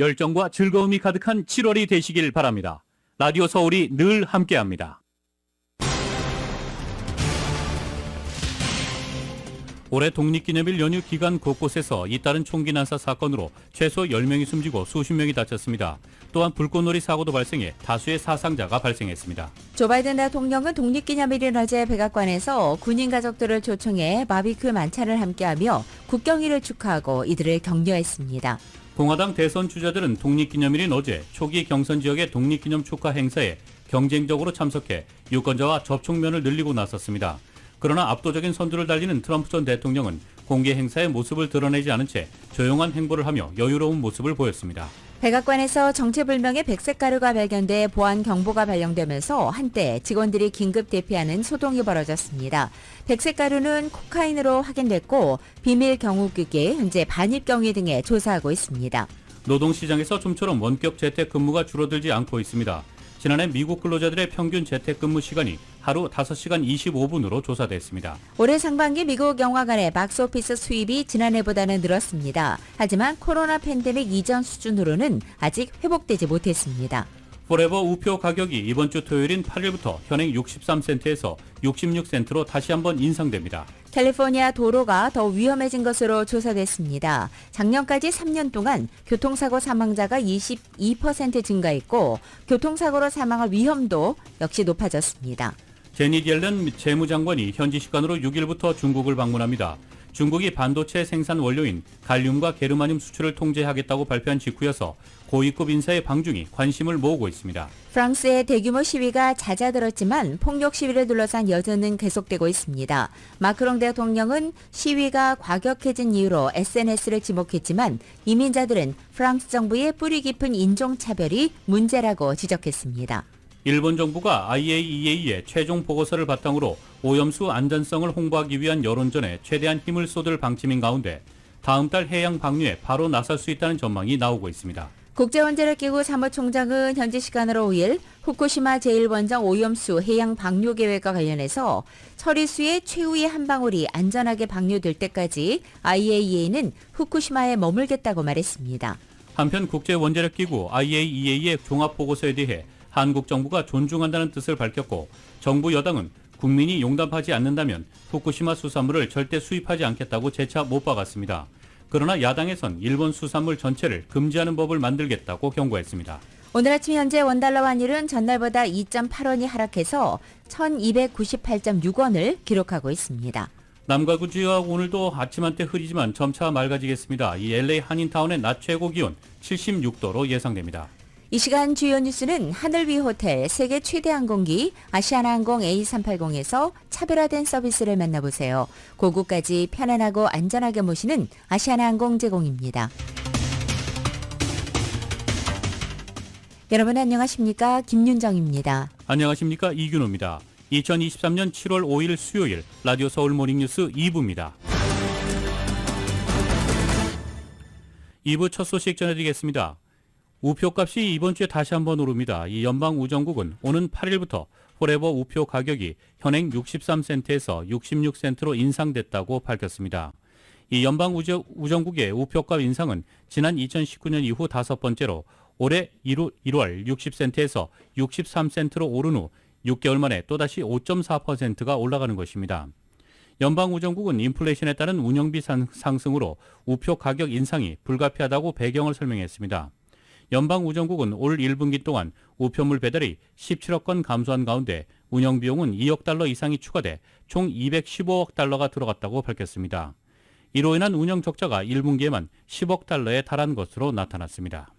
열정과 즐거움이 가득한 7월이 되시길 바랍니다. 라디오 서울이 늘 함께합니다. 올해 독립기념일 연휴 기간 곳곳에서 잇따른 총기 난사 사건으로 최소 10명이 숨지고 수십 명이 다쳤습니다. 또한 불꽃놀이 사고도 발생해 다수의 사상자가 발생했습니다. 조 바이든 대통령은 독립기념일인 어제 백악관에서 군인 가족들을 초청해 바비큐 만찬을 함께하며 국경일을 축하하고 이들을 격려했습니다. 공화당 대선 주자들은 독립기념일인 어제 초기 경선 지역의 독립기념 축하 행사에 경쟁적으로 참석해 유권자와 접촉면을 늘리고 나섰습니다. 그러나 압도적인 선두를 달리는 트럼프 전 대통령은 공개 행사의 모습을 드러내지 않은 채 조용한 행보를 하며 여유로운 모습을 보였습니다. 백악관에서 정체불명의 백색 가루가 발견돼 보안 경보가 발령되면서 한때 직원들이 긴급 대피하는 소동이 벌어졌습니다. 백색 가루는 코카인으로 확인됐고 비밀 경호국이 현재 반입 경위 등에 조사하고 있습니다. 노동시장에서 좀처럼 원격 재택근무가 줄어들지 않고 있습니다. 지난해 미국 근로자들의 평균 재택근무 시간이 하루 5시간 25분으로 조사됐습니다. 올해 상반기 미국 영화관의 박스오피스 수입이 지난해보다는 늘었습니다. 하지만 코로나 팬데믹 이전 수준으로는 아직 회복되지 못했습니다. 포레버 우표 가격이 이번 주 토요일인 8일부터 현행 63센트에서 66센트로 다시 한번 인상됩니다. 캘리포니아 도로가 더 위험해진 것으로 조사됐습니다. 작년까지 3년 동안 교통사고 사망자가 22% 증가했고 교통사고로 사망할 위험도 역시 높아졌습니다. 제닛 옐런 재무장관이 현지 시간으로 6일부터 중국을 방문합니다. 중국이 반도체 생산 원료인 갈륨과 게르마늄 수출을 통제하겠다고 발표한 직후여서 고위급 인사의 방중이 관심을 모으고 있습니다. 프랑스의 대규모 시위가 잦아들었지만 폭력 시위를 둘러싼 여전은 계속되고 있습니다. 마크롱 대통령은 시위가 과격해진 이유로 SNS를 지목했지만 이민자들은 프랑스 정부의 뿌리 깊은 인종차별이 문제라고 지적했습니다. 일본 정부가 IAEA의 최종 보고서를 바탕으로 오염수 안전성을 홍보하기 위한 여론전에 최대한 힘을 쏟을 방침인 가운데 다음 달 해양 방류에 바로 나설 수 있다는 전망이 나오고 있습니다. 국제원자력기구 사무총장은 현지 시간으로 5일 후쿠시마 제1원전 오염수 해양 방류 계획과 관련해서 처리수의 최후의 한 방울이 안전하게 방류될 때까지 IAEA는 후쿠시마에 머물겠다고 말했습니다. 한편 국제원자력기구 IAEA의 종합보고서에 대해 한국 정부가 존중한다는 뜻을 밝혔고 정부 여당은 국민이 용납하지 않는다면 후쿠시마 수산물을 절대 수입하지 않겠다고 재차 못 박았습니다. 그러나 야당에선 일본 수산물 전체를 금지하는 법을 만들겠다고 경고했습니다. 오늘 아침 현재 원달러 환율은 전날보다 2.8원이 하락해서 1298.6원을 기록하고 있습니다. 남가구 지역 오늘도 아침 한때 흐리지만 점차 맑아지겠습니다. 이 LA 한인타운의 낮 최고 기온 76도로 예상됩니다. 이 시간 주요 뉴스는 하늘 위 호텔, 세계 최대 항공기 아시아나항공 A380에서 차별화된 서비스를 만나보세요. 고국까지 편안하고 안전하게 모시는 아시아나항공 제공입니다. 여러분 안녕하십니까? 김윤정입니다. 안녕하십니까? 이균호입니다. 2023년 7월 5일 수요일 라디오 서울 모닝뉴스 2부입니다. 2부 첫 소식 전해드리겠습니다. 우표값이 이번 주에 다시 한번 오릅니다. 이 연방우정국은 오는 8일부터 포레버 우표 가격이 현행 63센트에서 66센트로 인상됐다고 밝혔습니다. 이 연방우정국의 우표값 인상은 지난 2019년 이후 다섯 번째로 올해 1월 60센트에서 63센트로 오른 후 6개월 만에 또다시 5.4%가 올라가는 것입니다. 연방우정국은 인플레이션에 따른 운영비 상승으로 우표 가격 인상이 불가피하다고 배경을 설명했습니다. 연방우정국은 올 1분기 동안 우표물 배달이 17억 건 감소한 가운데 운영비용은 2억 달러 이상이 추가돼 총 215억 달러가 들어갔다고 밝혔습니다. 이로 인한 운영 적자가 1분기에만 10억 달러에 달한 것으로 나타났습니다.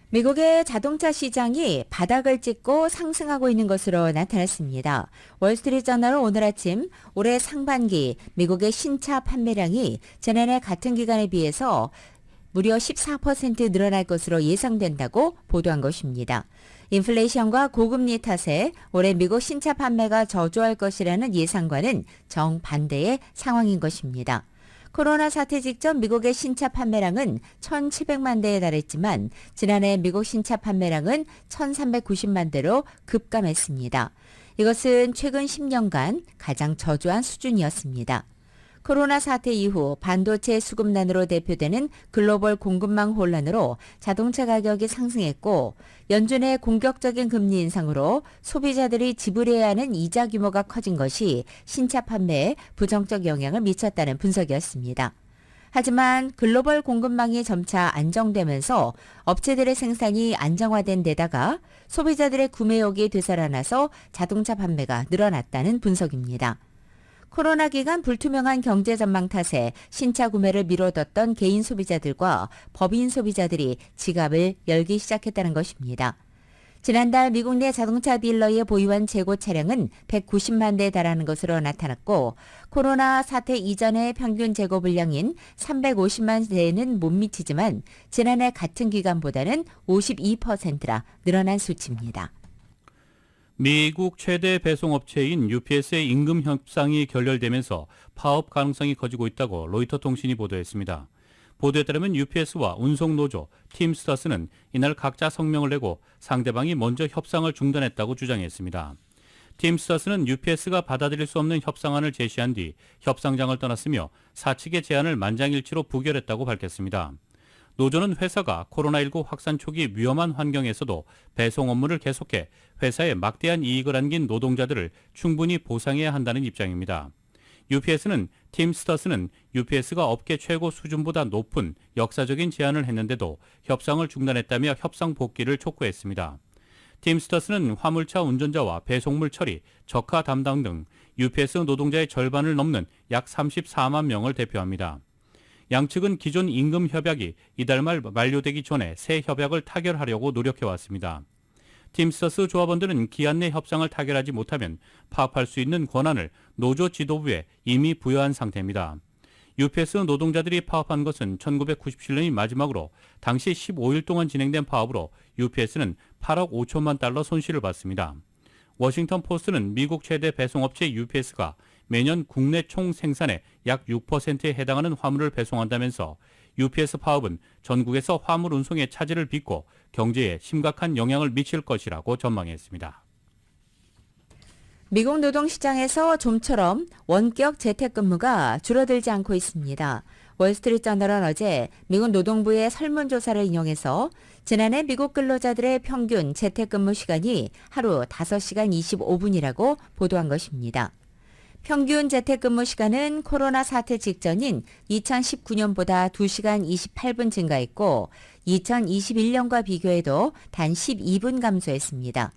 미국의 자동차 시장이 바닥을 찍고 상승하고 있는 것으로 나타났습니다. 월스트리트저널은 오늘 아침 올해 상반기 미국의 신차 판매량이 지난해 같은 기간에 비해서 무려 14% 늘어날 것으로 예상된다고 보도한 것입니다. 인플레이션과 고금리 탓에 올해 미국 신차 판매가 저조할 것이라는 예상과는 정반대의 상황인 것입니다. 코로나 사태 직전 미국의 신차 판매량은 1,700만 대에 달했지만 지난해 미국 신차 판매량은 1,390만 대로 급감했습니다. 이것은 최근 10년간 가장 저조한 수준이었습니다. 코로나 사태 이후 반도체 수급난으로 대표되는 글로벌 공급망 혼란으로 자동차 가격이 상승했고 연준의 공격적인 금리 인상으로 소비자들이 지불해야 하는 이자 규모가 커진 것이 신차 판매에 부정적 영향을 미쳤다는 분석이었습니다. 하지만 글로벌 공급망이 점차 안정되면서 업체들의 생산이 안정화된 데다가 소비자들의 구매욕이 되살아나서 자동차 판매가 늘어났다는 분석입니다. 코로나 기간 불투명한 경제 전망 탓에 신차 구매를 미뤄뒀던 개인 소비자들과 법인 소비자들이 지갑을 열기 시작했다는 것입니다. 지난달 미국 내 자동차 딜러에 보유한 재고 차량은 190만 대에 달하는 것으로 나타났고 코로나 사태 이전의 평균 재고 물량인 350만 대에는 못 미치지만 지난해 같은 기간보다는 52%라 늘어난 수치입니다. 미국 최대 배송업체인 UPS의 임금 협상이 결렬되면서 파업 가능성이 커지고 있다고 로이터 통신이 보도했습니다. 보도에 따르면 UPS와 운송노조, 팀스터스는 이날 각자 성명을 내고 상대방이 먼저 협상을 중단했다고 주장했습니다. 팀스터스는 UPS가 받아들일 수 없는 협상안을 제시한 뒤 협상장을 떠났으며 사측의 제안을 만장일치로 부결했다고 밝혔습니다. 노조는 회사가 코로나19 확산 초기 위험한 환경에서도 배송 업무를 계속해 회사에 막대한 이익을 안긴 노동자들을 충분히 보상해야 한다는 입장입니다. UPS는 팀스터스는 UPS가 업계 최고 수준보다 높은 역사적인 제안을 했는데도 협상을 중단했다며 협상 복귀를 촉구했습니다. 팀스터스는 화물차 운전자와 배송물 처리, 적화 담당 등 UPS 노동자의 절반을 넘는 약 34만 명을 대표합니다. 양측은 기존 임금 협약이 이달 말 만료되기 전에 새 협약을 타결하려고 노력해왔습니다. 팀스터스 조합원들은 기한 내 협상을 타결하지 못하면 파업할 수 있는 권한을 노조 지도부에 이미 부여한 상태입니다. UPS 노동자들이 파업한 것은 1997년이 마지막으로 당시 15일 동안 진행된 파업으로 UPS는 8억 5천만 달러 손실을 봤습니다. 워싱턴 포스트는 미국 최대 배송업체 UPS가 매년 국내 총 생산의 약 6%에 해당하는 화물을 배송한다면서 UPS 파업은 전국에서 화물 운송의 차질을 빚고 경제에 심각한 영향을 미칠 것이라고 전망했습니다. 미국 노동시장에서 좀처럼 원격 재택근무가 줄어들지 않고 있습니다. 월스트리트저널은 어제 미국 노동부의 설문조사를 인용해서 지난해 미국 근로자들의 평균 재택근무 시간이 하루 5시간 25분이라고 보도한 것입니다. 평균 재택근무 시간은 코로나 사태 직전인 2019년보다 2시간 28분 증가했고 2021년과 비교해도 단 12분 감소했습니다.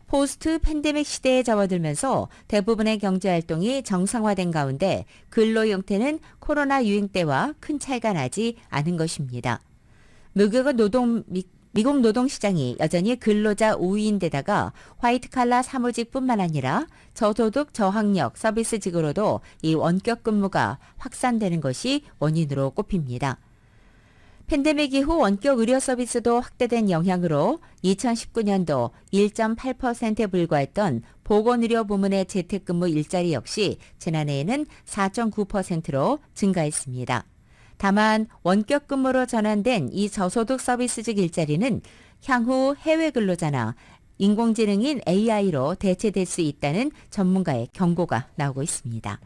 포스트 팬데믹 시대에 접어들면서 대부분의 경제활동이 정상화된 가운데 근로 형태는 코로나 유행 때와 큰 차이가 나지 않은 것입니다. 미국 노동시장이 여전히 근로자 우위인데다가 화이트칼라 사무직뿐만 아니라 저소득 저학력 서비스직으로도 이 원격 근무가 확산되는 것이 원인으로 꼽힙니다. 팬데믹 이후 원격 의료 서비스도 확대된 영향으로 2019년도 1.8%에 불과했던 보건의료 부문의 재택근무 일자리 역시 지난해에는 4.9%로 증가했습니다. 다만 원격 근무로 전환된 이 저소득 서비스직 일자리는 향후 해외 근로자나 인공지능인 AI로 대체될 수 있다는 전문가의 경고가 나오고 있습니다.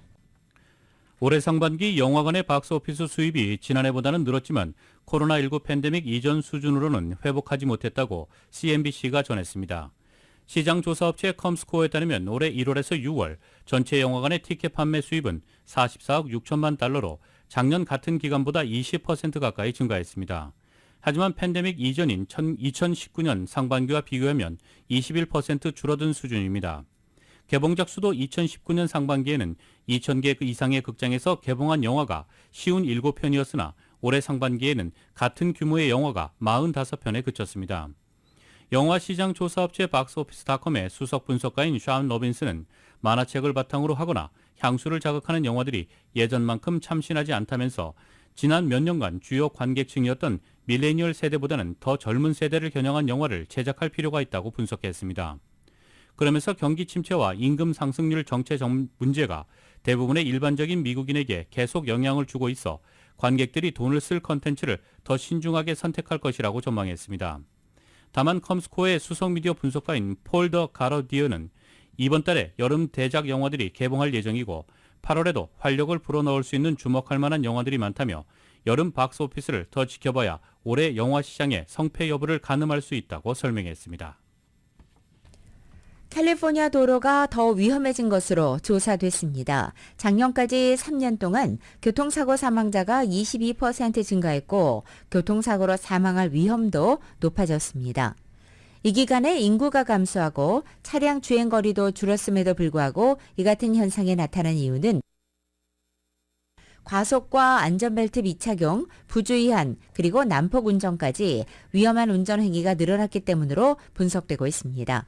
올해 상반기 영화관의 박스오피스 수입이 지난해보다는 늘었지만 코로나19 팬데믹 이전 수준으로는 회복하지 못했다고 CNBC가 전했습니다. 시장 조사업체 컴스코어에 따르면 올해 1월에서 6월 전체 영화관의 티켓 판매 수입은 44억 6천만 달러로 작년 같은 기간보다 20% 가까이 증가했습니다. 하지만 팬데믹 이전인 2019년 상반기와 비교하면 21% 줄어든 수준입니다. 개봉작 수도 2019년 상반기에는 2,000개 이상의 극장에서 개봉한 영화가 57편이었으나 올해 상반기에는 같은 규모의 영화가 45편에 그쳤습니다. 영화 시장 조사업체 박스오피스닷컴의 수석 분석가인 샤운 로빈스는 만화책을 바탕으로 하거나 향수를 자극하는 영화들이 예전만큼 참신하지 않다면서 지난 몇 년간 주요 관객층이었던 밀레니얼 세대보다는 더 젊은 세대를 겨냥한 영화를 제작할 필요가 있다고 분석했습니다. 그러면서 경기 침체와 임금 상승률 정체 문제가 대부분의 일반적인 미국인에게 계속 영향을 주고 있어 관객들이 돈을 쓸 컨텐츠를 더 신중하게 선택할 것이라고 전망했습니다. 다만 컴스코어의 수석 미디어 분석가인 폴 더 가러디어는 이번 달에 여름 대작 영화들이 개봉할 예정이고 8월에도 활력을 불어넣을 수 있는 주목할 만한 영화들이 많다며 여름 박스오피스를 더 지켜봐야 올해 영화 시장의 성패 여부를 가늠할 수 있다고 설명했습니다. 캘리포니아 도로가 더 위험해진 것으로 조사됐습니다. 작년까지 3년 동안 교통사고 사망자가 22% 증가했고 교통사고로 사망할 위험도 높아졌습니다. 이 기간에 인구가 감소하고 차량 주행거리도 줄었음에도 불구하고 이 같은 현상이 나타난 이유는 과속과 안전벨트 미착용, 부주의한, 그리고 난폭 운전까지 위험한 운전 행위가 늘어났기 때문으로 분석되고 있습니다.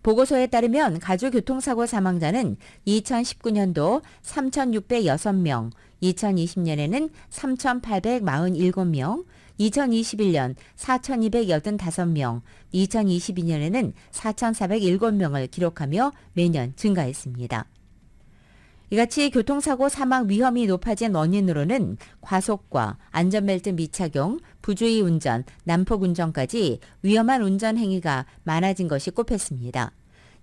보고서에 따르면 가주 교통사고 사망자는 2019년도 3,606명, 2020년에는 3,847명, 2021년 4,285명, 2022년에는 4,407명을 기록하며 매년 증가했습니다. 이같이 교통사고 사망 위험이 높아진 원인으로는 과속과 안전벨트 미착용, 부주의 운전, 난폭 운전까지 위험한 운전 행위가 많아진 것이 꼽혔습니다.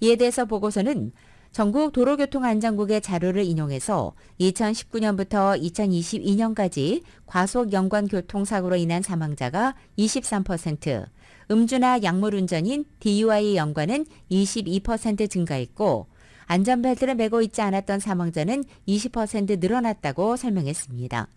이에 대해서 보고서는 전국 도로교통안전국의 자료를 인용해서 2019년부터 2022년까지 과속 연관 교통사고로 인한 사망자가 23%, 음주나 약물운전인 DUI 연관은 22% 증가했고 안전벨트를 매고 있지 않았던 사망자는 20% 늘어났다고 설명했습니다.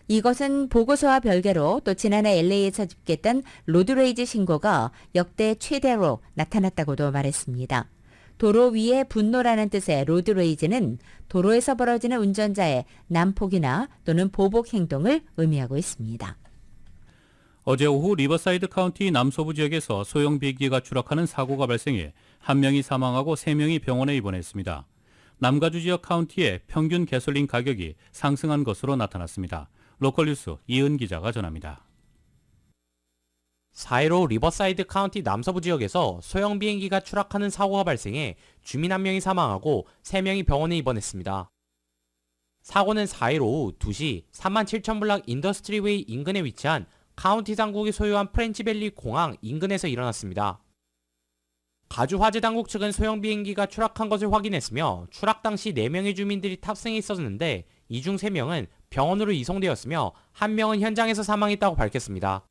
이것은 보고서와 별개로 또 지난해 LA에서 집계했던 로드레이지 신고가 역대 최대로 나타났다고도 말했습니다. 도로 위에 분노라는 뜻의 로드레이지는 도로에서 벌어지는 운전자의 난폭이나 또는 보복 행동을 의미하고 있습니다. 어제 오후 리버사이드 카운티 남서부 지역에서 소형 비행기가 추락하는 사고가 발생해 1명이 사망하고 3명이 병원에 입원했습니다. 남가주 지역 카운티의 평균 가솔린 가격이 상승한 것으로 나타났습니다. 로컬뉴스 이은 기자가 전합니다. 4.15 리버사이드 카운티 남서부 지역에서 소형 비행기가 추락하는 사고가 발생해 주민 1명이 사망하고 3명이 병원에 입원했습니다. 사고는 4일 오후 2시 37,000블락 인더스트리웨이 인근에 위치한 카운티 당국이 소유한 프렌치밸리 공항 인근에서 일어났습니다. 가주 화재 당국 측은 소형 비행기가 추락한 것을 확인했으며 추락 당시 4명의 주민들이 탑승해 있었는데 이 중 3명은 병원으로 이송되었으며 1명은 현장에서 사망했다고 밝혔습니다.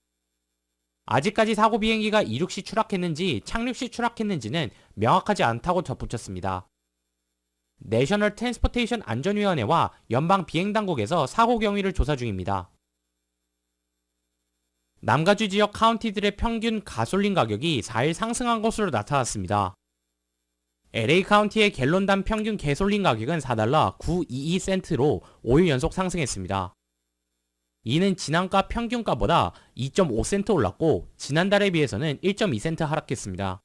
아직까지 사고 비행기가 이륙 시 추락했는지 착륙 시 추락했는지는 명확하지 않다고 덧붙였습니다. 내셔널 트랜스포테이션 안전위원회와 연방 비행당국에서 사고 경위를 조사 중입니다. 남가주 지역 카운티들의 평균 가솔린 가격이 4일 상승한 것으로 나타났습니다. LA 카운티의 갤론당 평균 가솔린 가격은 4달러 922센트로 5일 연속 상승했습니다. 이는 지난가 평균가보다 2.5센트 올랐고 지난달에 비해서는 1.2센트 하락했습니다.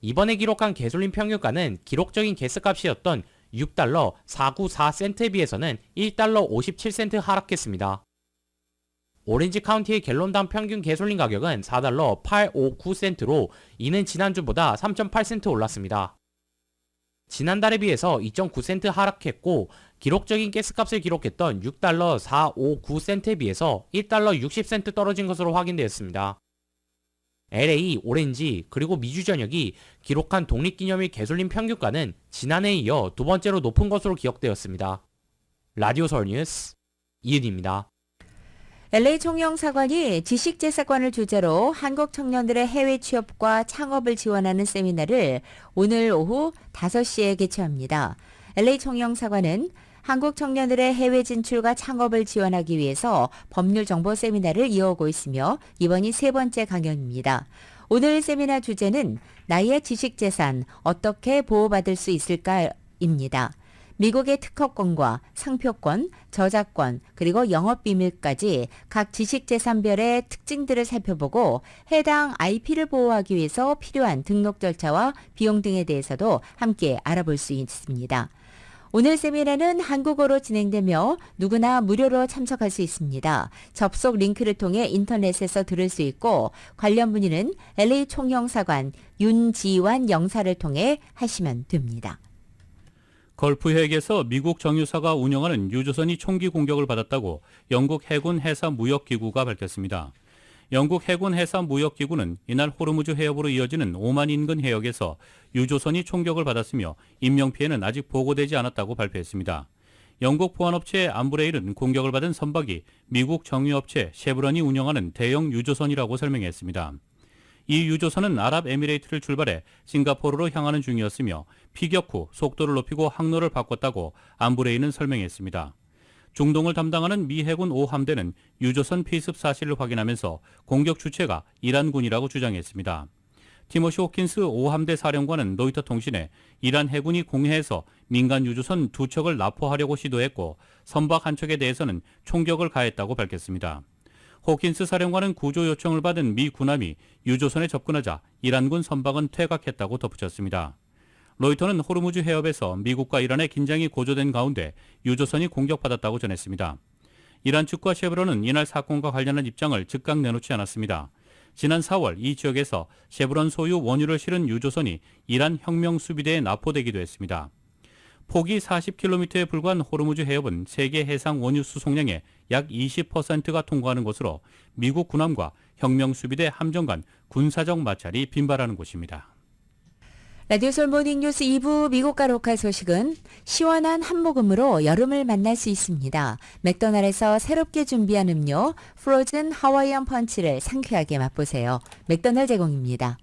이번에 기록한 가솔린 평균가는 기록적인 가스값이었던 6달러 494센트에 비해서는 1달러 57센트 하락했습니다. 오렌지 카운티의 갤론당 평균 가솔린 가격은 4달러 859센트로 이는 지난주보다 3.8센트 올랐습니다. 지난달에 비해서 2.9센트 하락했고 기록적인 가스값을 기록했던 6달러 459센트에 비해서 1달러 60센트 떨어진 것으로 확인되었습니다. LA, 오렌지, 그리고 미주 전역이 기록한 독립기념일 가솔린 평균가는 지난해에 이어 두 번째로 높은 것으로 기억되었습니다. 라디오 서울 뉴스 이은입니다. LA 총영사관이 지식재산권을 주제로 한국 청년들의 해외 취업과 창업을 지원하는 세미나를 오늘 오후 5시에 개최합니다. LA 총영사관은 한국 청년들의 해외 진출과 창업을 지원하기 위해서 법률 정보 세미나를 이어오고 있으며 이번이 3번째 강연입니다. 오늘 세미나 주제는 나의 지식재산 어떻게 보호받을 수 있을까입니다. 미국의 특허권과 상표권, 저작권, 그리고 영업비밀까지 각 지식재산별의 특징들을 살펴보고 해당 IP를 보호하기 위해서 필요한 등록 절차와 비용 등에 대해서도 함께 알아볼 수 있습니다. 오늘 세미나는 한국어로 진행되며 누구나 무료로 참석할 수 있습니다. 접속 링크를 통해 인터넷에서 들을 수 있고 관련 문의는 LA 총영사관 윤지환 영사를 통해 하시면 됩니다. 걸프해역에서 미국 정유사가 운영하는 유조선이 총기 공격을 받았다고 영국 해군 해사 무역기구가 밝혔습니다. 영국 해군 해상 무역기구는 이날 호르무즈 해협으로 이어지는 오만 인근 해역에서 유조선이 총격을 받았으며 인명피해는 아직 보고되지 않았다고 발표했습니다. 영국 보안업체 암브레일은 공격을 받은 선박이 미국 정유업체 셰브런이 운영하는 대형 유조선이라고 설명했습니다. 이 유조선은 아랍에미레이트를 출발해 싱가포르로 향하는 중이었으며 피격 후 속도를 높이고 항로를 바꿨다고 암브레일은 설명했습니다. 중동을 담당하는 미 해군 5함대는 유조선 피습 사실을 확인하면서 공격 주체가 이란군이라고 주장했습니다. 티모시 호킨스 5함대 사령관은 로이터 통신에 이란 해군이 공해에서 민간 유조선 2척을 납포하려고 시도했고 선박 한 척에 대해서는 총격을 가했다고 밝혔습니다. 호킨스 사령관은 구조 요청을 받은 미 군함이 유조선에 접근하자 이란군 선박은 퇴각했다고 덧붙였습니다. 로이터는 호르무즈 해협에서 미국과 이란의 긴장이 고조된 가운데 유조선이 공격받았다고 전했습니다. 이란 측과 셰브론은 이날 사건과 관련한 입장을 즉각 내놓지 않았습니다. 지난 4월 이 지역에서 셰브론 소유 원유를 실은 유조선이 이란 혁명수비대에 납포되기도 했습니다. 폭이 40km에 불과한 호르무즈 해협은 세계 해상 원유 수송량의 약 20%가 통과하는 곳으로 미국 군함과 혁명수비대 함정 간 군사적 마찰이 빈발하는 곳입니다. 라디오 솔 모닝뉴스 2부 미국과 로컬 소식은 시원한 한모금으로 여름을 만날 수 있습니다. 맥도날드에서 새롭게 준비한 음료 프로즌 하와이안 펀치를 상쾌하게 맛보세요. 맥도날드 제공입니다.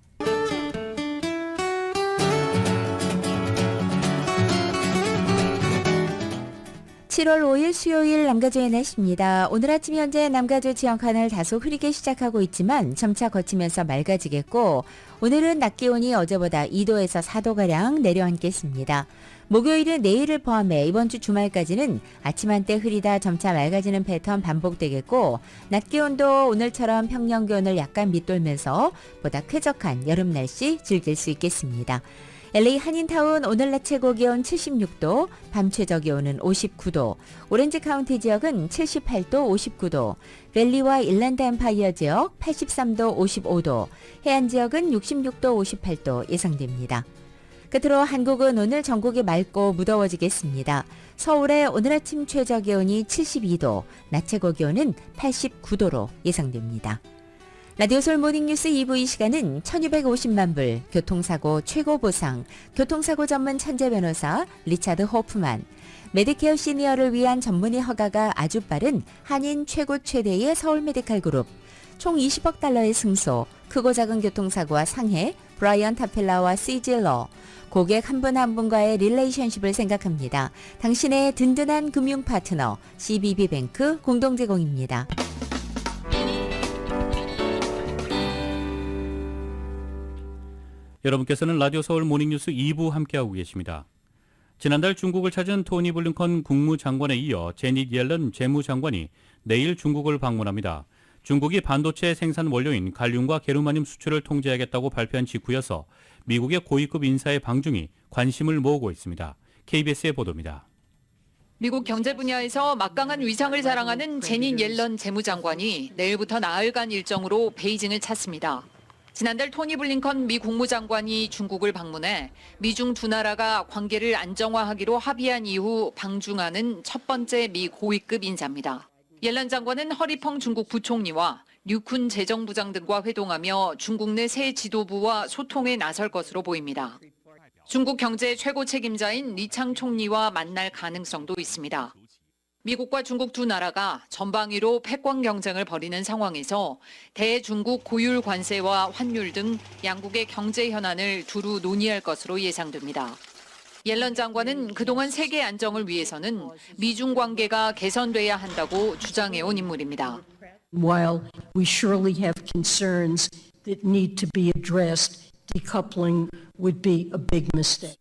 7월 5일 수요일 남가주의 날씨입니다. 오늘 아침 현재 남가주 지역 하늘 다소 흐리게 시작하고 있지만 점차 거치면서 맑아지겠고 오늘은 낮 기온이 어제보다 2도에서 4도가량 내려앉겠습니다. 목요일은 내일을 포함해 이번 주 주말까지는 아침 한때 흐리다 점차 맑아지는 패턴 반복되겠고 낮 기온도 오늘처럼 평년 기온을 약간 밑돌면서 보다 쾌적한 여름 날씨 즐길 수 있겠습니다. LA 한인타운 오늘 낮 최고 기온 76도, 밤 최저 기온은 59도, 오렌지 카운티 지역은 78도, 59도, 밸리와 일랜드 엠파이어 지역 83도, 55도, 해안 지역은 66도, 58도 예상됩니다. 끝으로 한국은 오늘 전국이 맑고 무더워지겠습니다. 서울의 오늘 아침 최저 기온이 72도, 낮 최고 기온은 89도로 예상됩니다. 라디오 솔 모닝뉴스 2부 이 시간은 1250만 불, 교통사고 최고 보상, 교통사고 전문 천재 변호사 리차드 호프만, 메디케어 시니어를 위한 전문의 허가가 아주 빠른 한인 최고 최대의 서울 메디칼 그룹, 총 20억 달러의 승소, 크고 작은 교통사고와 상해, 브라이언 타펠라와 CG러, 고객 한 분 한 분과의 릴레이션십을 생각합니다. 당신의 든든한 금융 파트너 CBB뱅크 공동 제공입니다. 여러분께서는 라디오 서울 모닝뉴스 2부 함께하고 계십니다. 지난달 중국을 찾은 토니 블링컨 국무장관에 이어 제닛 옐런 재무장관이 내일 중국을 방문합니다. 중국이 반도체 생산 원료인 갈륨과 게르마늄 수출을 통제하겠다고 발표한 직후여서 미국의 고위급 인사의 방중이 관심을 모으고 있습니다. KBS의 보도입니다. 미국 경제 분야에서 막강한 위상을 자랑하는 제닛 옐런 재무장관이 내일부터 나흘간 일정으로 베이징을 찾습니다. 지난달 토니 블링컨 미 국무장관이 중국을 방문해 미중 두 나라가 관계를 안정화하기로 합의한 이후 방중하는 첫 번째 미 고위급 인사입니다. 옐런 장관은 허리펑 중국 부총리와 류쿤 재정부장 등과 회동하며 중국 내 새 지도부와 소통에 나설 것으로 보입니다. 중국 경제 최고 책임자인 리창 총리와 만날 가능성도 있습니다. 미국과 중국 두 나라가 전방위로 패권 경쟁을 벌이는 상황에서 대중국 고율 관세와 환율 등 양국의 경제 현안을 두루 논의할 것으로 예상됩니다. 옐런 장관은 그동안 세계 안정을 위해서는 미중 관계가 개선돼야 한다고 주장해온 인물입니다. While we surely have concerns that need to be addressed, decoupling would be a big mistake.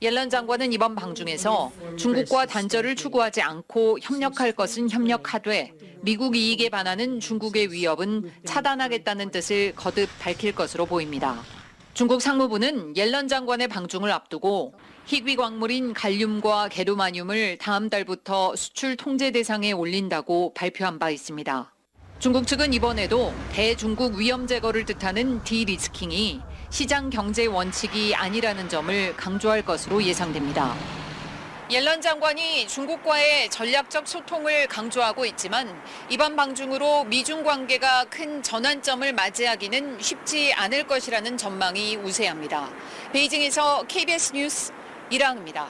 옐런 장관은 이번 방중에서 중국과 단절을 추구하지 않고 협력할 것은 협력하되 미국 이익에 반하는 중국의 위협은 차단하겠다는 뜻을 거듭 밝힐 것으로 보입니다. 중국 상무부는 옐런 장관의 방중을 앞두고 희귀 광물인 갈륨과 게르마늄을 다음 달부터 수출 통제 대상에 올린다고 발표한 바 있습니다. 중국 측은 이번에도 대중국 위험 제거를 뜻하는 디리스킹이 시장 경제 원칙이 아니라는 점을 강조할 것으로 예상됩니다. 옐런 장관이 중국과의 전략적 소통을 강조하고 있지만 이번 방중으로 미중 관계가 큰 전환점을 맞이하기는 쉽지 않을 것이라는 전망이 우세합니다. 베이징에서 KBS 뉴스 이랑입니다.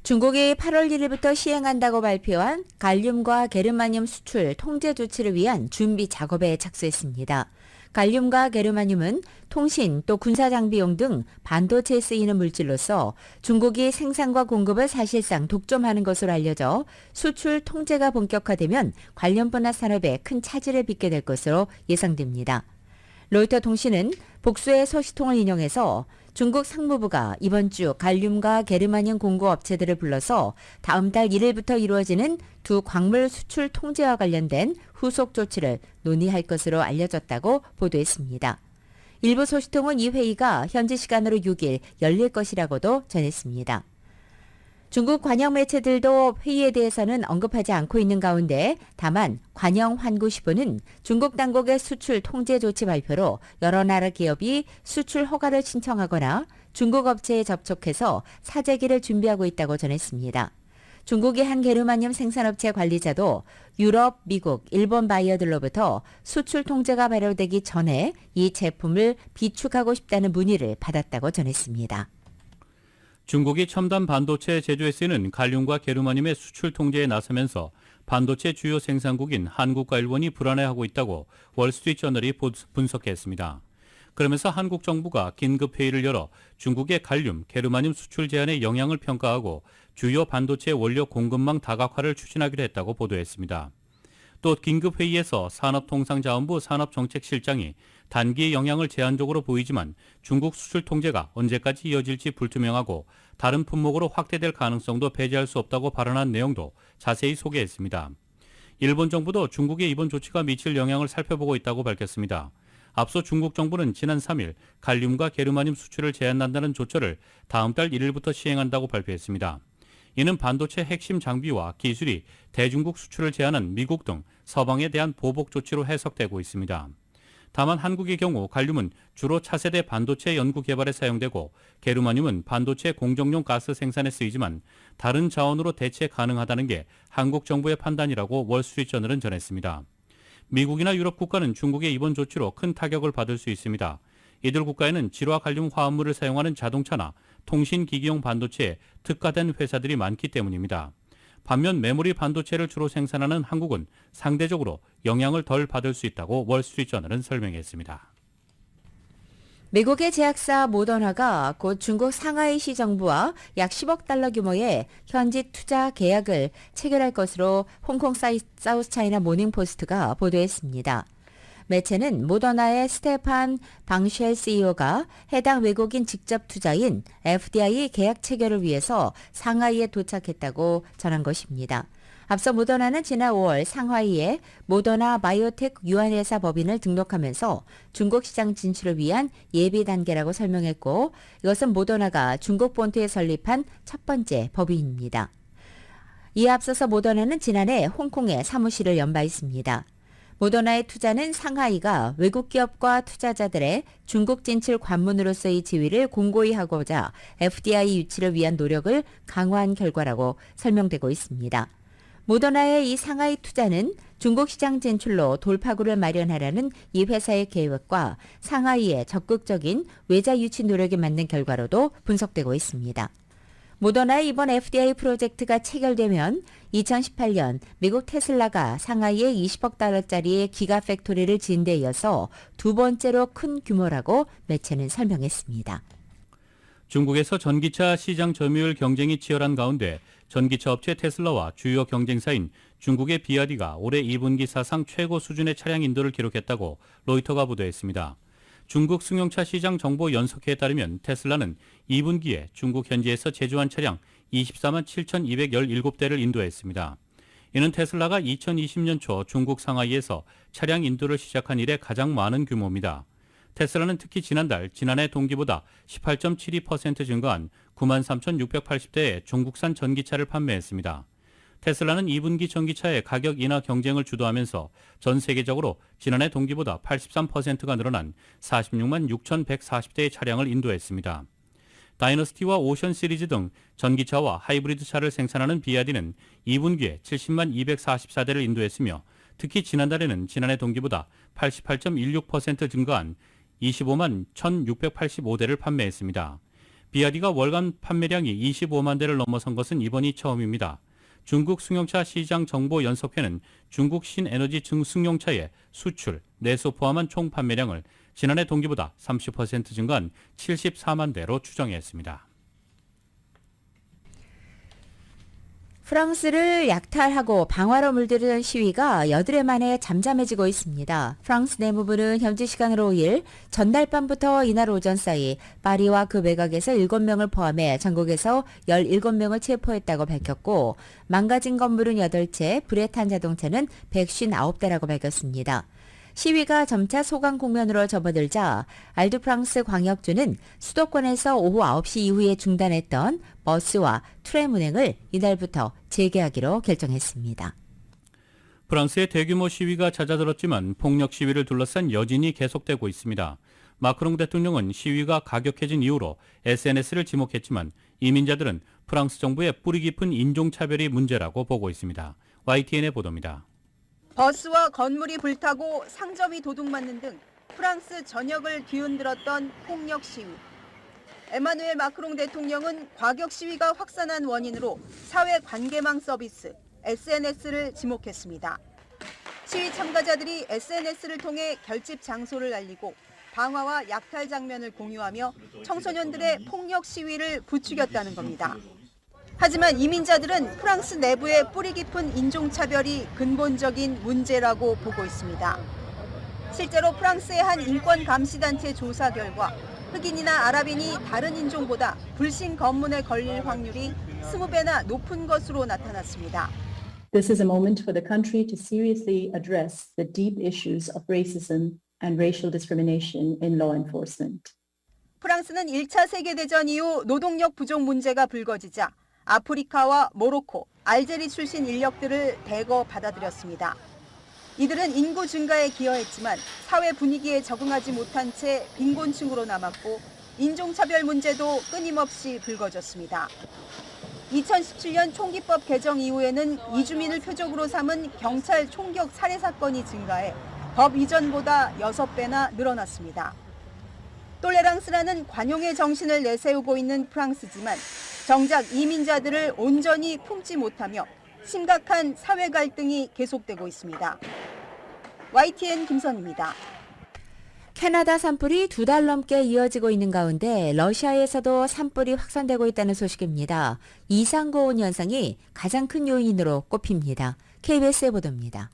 중국이 8월 1일부터 시행한다고 발표한 갈륨과 게르마늄 수출 통제 조치를 위한 준비 작업에 착수했습니다. 갈륨과 게르마늄은 통신 또 군사장비용 등 반도체에 쓰이는 물질로서 중국이 생산과 공급을 사실상 독점하는 것으로 알려져 수출 통제가 본격화되면 관련 분야 산업에 큰 차질을 빚게 될 것으로 예상됩니다. 로이터 통신은 복수의 소식통을 인용해서 중국 상무부가 이번 주 갈륨과 게르마늄 공급 업체들을 불러서 다음 달 1일부터 이루어지는 두 광물 수출 통제와 관련된 후속 조치를 논의할 것으로 알려졌다고 보도했습니다. 일부 소식통은 이 회의가 현지 시간으로 6일 열릴 것이라고도 전했습니다. 중국 관영 매체들도 회의에 대해서는 언급하지 않고 있는 가운데 다만 관영 환구시보는 중국 당국의 수출 통제 조치 발표로 여러 나라 기업이 수출 허가를 신청하거나 중국 업체에 접촉해서 사재기를 준비하고 있다고 전했습니다. 중국의 한 게르마늄 생산업체 관리자도 유럽, 미국, 일본 바이어들로부터 수출 통제가 발효되기 전에 이 제품을 비축하고 싶다는 문의를 받았다고 전했습니다. 중국이 첨단 반도체 제조에 쓰이는 갈륨과 게르마늄의 수출 통제에 나서면서 반도체 주요 생산국인 한국과 일본이 불안해하고 있다고 월스트리트저널이 분석했습니다. 그러면서 한국 정부가 긴급 회의를 열어 중국의 갈륨, 게르마늄 수출 제한의 영향을 평가하고 주요 반도체 원료 공급망 다각화를 추진하기로 했다고 보도했습니다. 또 긴급 회의에서 산업통상자원부 산업정책실장이 단기 영향을 제한적으로 보이지만 중국 수출 통제가 언제까지 이어질지 불투명하고 다른 품목으로 확대될 가능성도 배제할 수 없다고 발언한 내용도 자세히 소개했습니다. 일본 정부도 중국의 이번 조치가 미칠 영향을 살펴보고 있다고 밝혔습니다. 앞서 중국 정부는 지난 3일 갈륨과 게르마늄 수출을 제한한다는 조처를 다음 달 1일부터 시행한다고 발표했습니다. 이는 반도체 핵심 장비와 기술이 대중국 수출을 제한한 미국 등 서방에 대한 보복 조치로 해석되고 있습니다. 다만 한국의 경우 갈륨은 주로 차세대 반도체 연구 개발에 사용되고 게르마늄은 반도체 공정용 가스 생산에 쓰이지만 다른 자원으로 대체 가능하다는 게 한국 정부의 판단이라고 월스트리트저널은 전했습니다. 미국이나 유럽 국가는 중국의 이번 조치로 큰 타격을 받을 수 있습니다. 이들 국가에는 질화 갈륨 화합물을 사용하는 자동차나 통신기기용 반도체에 특화된 회사들이 많기 때문입니다. 반면 메모리 반도체를 주로 생산하는 한국은 상대적으로 영향을 덜 받을 수 있다고 월스트리트저널은 설명했습니다. 미국의 제약사 모더나가 곧 중국 상하이시 정부와 약 10억 달러 규모의 현지 투자 계약을 체결할 것으로 홍콩 사우스차이나 모닝포스트가 보도했습니다. 매체는 모더나의 스테판 방쉘 CEO가 해당 외국인 직접 투자인 FDI 계약 체결을 위해서 상하이에 도착했다고 전한 것입니다. 앞서 모더나는 지난 5월 상하이에 모더나 바이오텍 유한회사 법인을 등록하면서 중국 시장 진출을 위한 예비 단계라고 설명했고 이것은 모더나가 중국 본토에 설립한 첫 번째 법인입니다. 이에 앞서서 모더나는 지난해 홍콩에 사무실을 연바 있습니다. 모더나의 투자는 상하이가 외국 기업과 투자자들의 중국 진출 관문으로서의 지위를 공고히 하고자 FDI 유치를 위한 노력을 강화한 결과라고 설명되고 있습니다. 모더나의 이 상하이 투자는 중국 시장 진출로 돌파구를 마련하라는 이 회사의 계획과 상하이의 적극적인 외자 유치 노력이 맞는 결과로도 분석되고 있습니다. 모더나의 이번 FDI 프로젝트가 체결되면 2018년 미국 테슬라가 상하이에 20억 달러짜리 기가 팩토리를 지은 데 이어서 두 번째로 큰 규모라고 매체는 설명했습니다. 중국에서 전기차 시장 점유율 경쟁이 치열한 가운데 전기차 업체 테슬라와 주요 경쟁사인 중국의 비아디가 올해 2분기 사상 최고 수준의 차량 인도를 기록했다고 로이터가 보도했습니다. 중국 승용차 시장 정보 연석회에 따르면 테슬라는 2분기에 중국 현지에서 제조한 차량 24만 7,217대를 인도했습니다. 이는 테슬라가 2020년 초 중국 상하이에서 차량 인도를 시작한 이래 가장 많은 규모입니다. 테슬라는 특히 지난해 동기보다 18.72% 증가한 93,680대의 중국산 전기차를 판매했습니다. 테슬라는 2분기 전기차의 가격 인하 경쟁을 주도하면서 전 세계적으로 지난해 동기보다 83%가 늘어난 46만 6,140대의 차량을 인도했습니다. 다이너스티와 오션 시리즈 등 전기차와 하이브리드 차를 생산하는 비아디는 2분기에 70만 244대를 인도했으며 특히 지난달에는 지난해 동기보다 88.16% 증가한 25만 1,685대를 판매했습니다. 비아디가 월간 판매량이 25만 대를 넘어선 것은 이번이 처음입니다. 중국 승용차 시장 정보 연석회는 중국 신에너지 승용차의 수출, 내수 포함한 총 판매량을 지난해 동기보다 30% 증가한 74만 대로 추정했습니다. 프랑스를 약탈하고 방화로 물들이는 시위가 여드레 만에 잠잠해지고 있습니다. 프랑스 내무부는 현지 시간으로 5일 전날 밤부터 이날 오전 사이 파리와 그 외곽에서 7명을 포함해 전국에서 17명을 체포했다고 밝혔고 망가진 건물은 8채, 불에 탄 자동차는 159대라고 밝혔습니다. 시위가 점차 소강 국면으로 접어들자 알두프랑스 광역주는 수도권에서 오후 9시 이후에 중단했던 버스와 트램 운행을 이날부터 재개하기로 결정했습니다. 프랑스의 대규모 시위가 잦아들었지만 폭력 시위를 둘러싼 여진이 계속되고 있습니다. 마크롱 대통령은 시위가 가격해진 이유로 SNS를 지목했지만 이민자들은 프랑스 정부의 뿌리 깊은 인종차별이 문제라고 보고 있습니다. YTN의 보도입니다. 버스와 건물이 불타고 상점이 도둑맞는 등 프랑스 전역을 뒤흔들었던 폭력 시위. 에마누엘 마크롱 대통령은 과격 시위가 확산한 원인으로 사회 관계망 서비스 SNS를 지목했습니다. 시위 참가자들이 SNS를 통해 결집 장소를 알리고 방화와 약탈 장면을 공유하며 청소년들의 폭력 시위를 부추겼다는 겁니다. 하지만 이민자들은 프랑스 내부의 뿌리 깊은 인종차별이 근본적인 문제라고 보고 있습니다. 실제로 프랑스의 한 인권감시단체 조사 결과 흑인이나 아랍인이 다른 인종보다 불신 검문에 걸릴 확률이 20배나 높은 것으로 나타났습니다. This is a moment for the country to seriously address the deep issues of racism and racial discrimination in law enforcement. 프랑스는 1차 세계대전 이후 노동력 부족 문제가 불거지자 아프리카와 모로코, 알제리 출신 인력들을 대거 받아들였습니다. 이들은 인구 증가에 기여했지만 사회 분위기에 적응하지 못한 채 빈곤층으로 남았고 인종차별 문제도 끊임없이 불거졌습니다. 2017년 총기법 개정 이후에는 이주민을 표적으로 삼은 경찰 총격 살해 사건이 증가해 법 이전보다 6배나 늘어났습니다. 똘레랑스라는 관용의 정신을 내세우고 있는 프랑스지만 정작 이민자들을 온전히 품지 못하며 심각한 사회 갈등이 계속되고 있습니다. YTN 김선입니다. 캐나다 산불이 2달 넘게 이어지고 있는 가운데 러시아에서도 산불이 확산되고 있다는 소식입니다. 이상고온 현상이 가장 큰 요인으로 꼽힙니다. KBS의 보도입니다.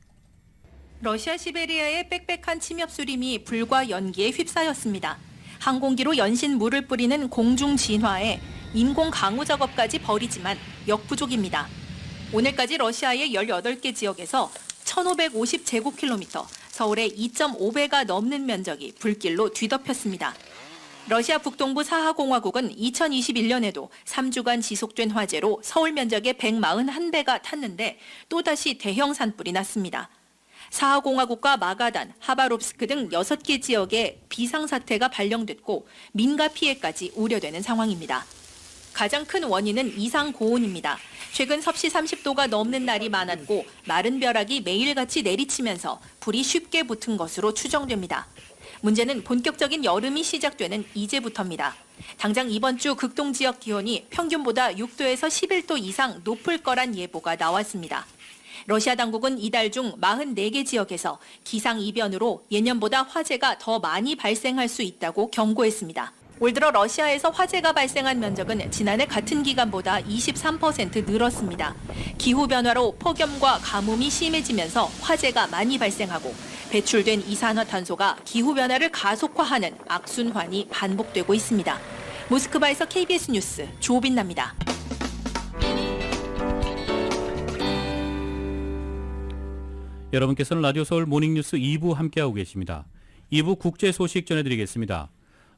러시아 시베리아의 빽빽한 침엽수림이 불과 연기에 휩싸였습니다. 항공기로 연신 물을 뿌리는 공중 진화에 인공 강우 작업까지 벌이지만 역부족입니다. 오늘까지 러시아의 18개 지역에서 1,550제곱킬로미터, 서울의 2.5배가 넘는 면적이 불길로 뒤덮였습니다. 러시아 북동부 사하공화국은 2021년에도 3주간 지속된 화재로 서울 면적의 141배가 탔는데 또다시 대형 산불이 났습니다. 사하공화국과 마가단, 하바롭스크 등 6개 지역에 비상사태가 발령됐고 민가 피해까지 우려되는 상황입니다. 가장 큰 원인은 이상 고온입니다. 최근 섭씨 30도가 넘는 날이 많았고 마른 벼락이 매일같이 내리치면서 불이 쉽게 붙은 것으로 추정됩니다. 문제는 본격적인 여름이 시작되는 이제부터입니다. 당장 이번 주 극동 지역 기온이 평균보다 6도에서 11도 이상 높을 거란 예보가 나왔습니다. 러시아 당국은 이달 중 44개 지역에서 기상이변으로 예년보다 화재가 더 많이 발생할 수 있다고 경고했습니다. 올 들어 러시아에서 화재가 발생한 면적은 지난해 같은 기간보다 23% 늘었습니다. 기후변화로 폭염과 가뭄이 심해지면서 화재가 많이 발생하고 배출된 이산화탄소가 기후변화를 가속화하는 악순환이 반복되고 있습니다. 모스크바에서 KBS 뉴스 조빈나입니다. 여러분께서는 라디오 서울 모닝뉴스 2부 함께하고 계십니다. 2부 국제 소식 전해드리겠습니다.